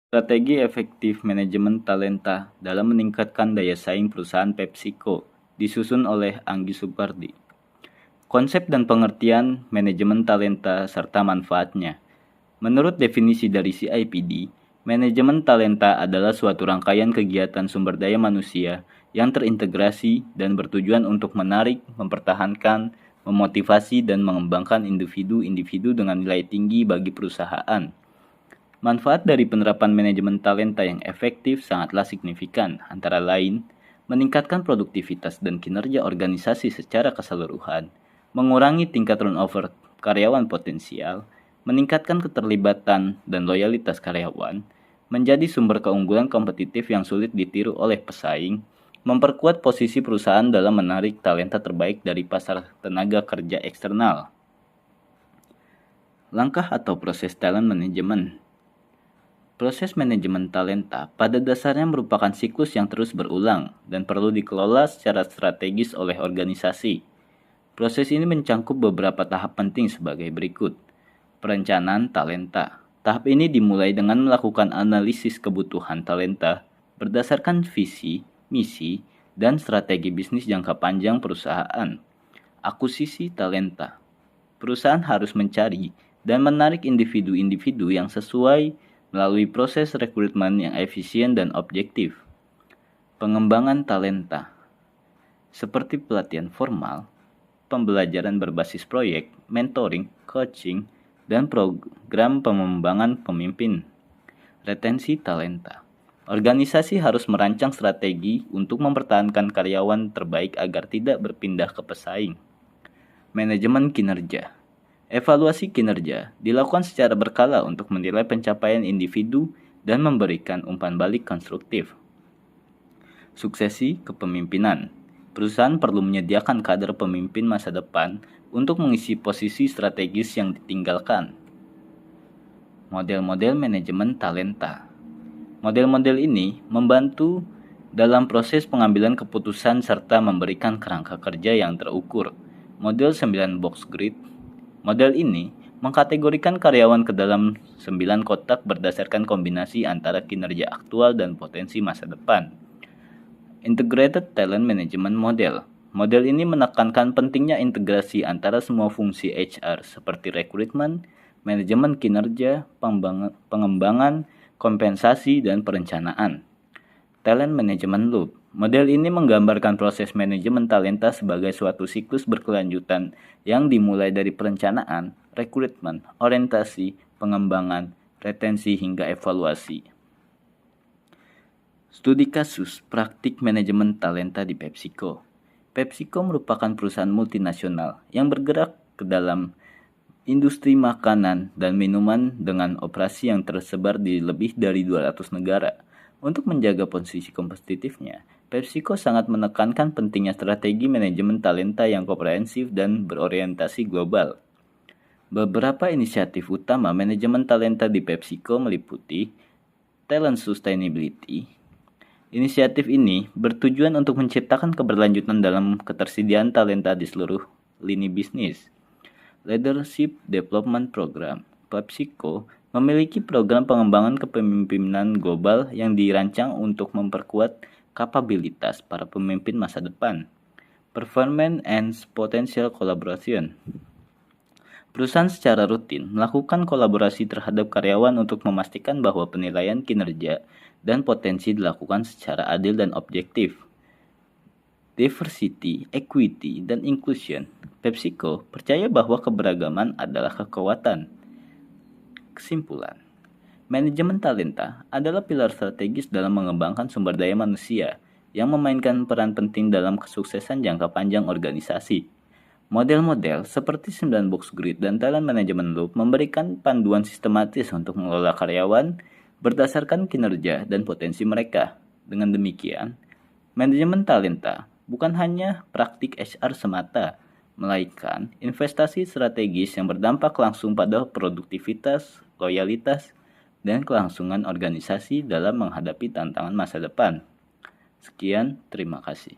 Strategi efektif manajemen talenta dalam meningkatkan daya saing perusahaan PepsiCo disusun oleh Anggi Supardi. Konsep dan pengertian manajemen talenta serta manfaatnya. Menurut definisi dari CIPD, manajemen talenta adalah suatu rangkaian kegiatan sumber daya manusia yang terintegrasi dan bertujuan untuk menarik, mempertahankan, memotivasi, dan mengembangkan individu-individu dengan nilai tinggi bagi perusahaan. Manfaat dari penerapan manajemen talenta yang efektif sangatlah signifikan, antara lain, meningkatkan produktivitas dan kinerja organisasi secara keseluruhan, mengurangi tingkat turnover karyawan potensial, meningkatkan keterlibatan dan loyalitas karyawan, menjadi sumber keunggulan kompetitif yang sulit ditiru oleh pesaing, memperkuat posisi perusahaan dalam menarik talenta terbaik dari pasar tenaga kerja eksternal. Langkah atau proses talent management. Proses manajemen talenta pada dasarnya merupakan siklus yang terus berulang dan perlu dikelola secara strategis oleh organisasi. Proses ini mencangkup beberapa tahap penting sebagai berikut. Perencanaan talenta. Tahap ini dimulai dengan melakukan analisis kebutuhan talenta berdasarkan visi, misi, dan strategi bisnis jangka panjang perusahaan. Akuisisi talenta. Perusahaan harus mencari dan menarik individu-individu yang sesuai melalui proses rekrutmen yang efisien dan objektif. Pengembangan talenta, seperti pelatihan formal, pembelajaran berbasis proyek, mentoring, coaching, dan program pengembangan pemimpin. Retensi talenta. Organisasi harus merancang strategi untuk mempertahankan karyawan terbaik agar tidak berpindah ke pesaing. Manajemen kinerja. Evaluasi kinerja dilakukan secara berkala untuk menilai pencapaian individu dan memberikan umpan balik konstruktif. Suksesi kepemimpinan. Perusahaan perlu menyediakan kader pemimpin masa depan untuk mengisi posisi strategis yang ditinggalkan. Model-model manajemen talenta. Model-model ini membantu dalam proses pengambilan keputusan serta memberikan kerangka kerja yang terukur. Model 9 box grid. Model ini mengkategorikan karyawan ke dalam 9 kotak berdasarkan kombinasi antara kinerja aktual dan potensi masa depan. Integrated Talent Management Model. Model ini menekankan pentingnya integrasi antara semua fungsi HR seperti rekrutmen, manajemen kinerja, pengembangan, kompensasi, dan perencanaan. Talent Management Loop. Model ini menggambarkan proses manajemen talenta sebagai suatu siklus berkelanjutan yang dimulai dari perencanaan, rekrutmen, orientasi, pengembangan, retensi, hingga evaluasi. Studi kasus praktik manajemen talenta di PepsiCo. PepsiCo merupakan perusahaan multinasional yang bergerak ke dalam industri makanan dan minuman dengan operasi yang tersebar di lebih dari 200 negara. Untuk menjaga posisi kompetitifnya, PepsiCo sangat menekankan pentingnya strategi manajemen talenta yang komprehensif dan berorientasi global. Beberapa inisiatif utama manajemen talenta di PepsiCo meliputi Talent Sustainability. Inisiatif ini bertujuan untuk menciptakan keberlanjutan dalam ketersediaan talenta di seluruh lini bisnis. Leadership Development Program. PepsiCo memiliki program pengembangan kepemimpinan global yang dirancang untuk memperkuat kapabilitas para pemimpin masa depan. Performance and Potential Collaboration. Perusahaan secara rutin melakukan kolaborasi terhadap karyawan untuk memastikan bahwa penilaian kinerja dan potensi dilakukan secara adil dan objektif. Diversity, Equity, dan Inclusion. PepsiCo percaya bahwa keberagaman adalah kekuatan. Kesimpulan, manajemen talenta adalah pilar strategis dalam mengembangkan sumber daya manusia yang memainkan peran penting dalam kesuksesan jangka panjang organisasi. Model-model seperti 9 box grid dan talent management loop memberikan panduan sistematis untuk mengelola karyawan berdasarkan kinerja dan potensi mereka. Dengan demikian, manajemen talenta bukan hanya praktik HR semata, melainkan investasi strategis yang berdampak langsung pada produktivitas, loyalitas, dan kelangsungan organisasi dalam menghadapi tantangan masa depan. Sekian, terima kasih.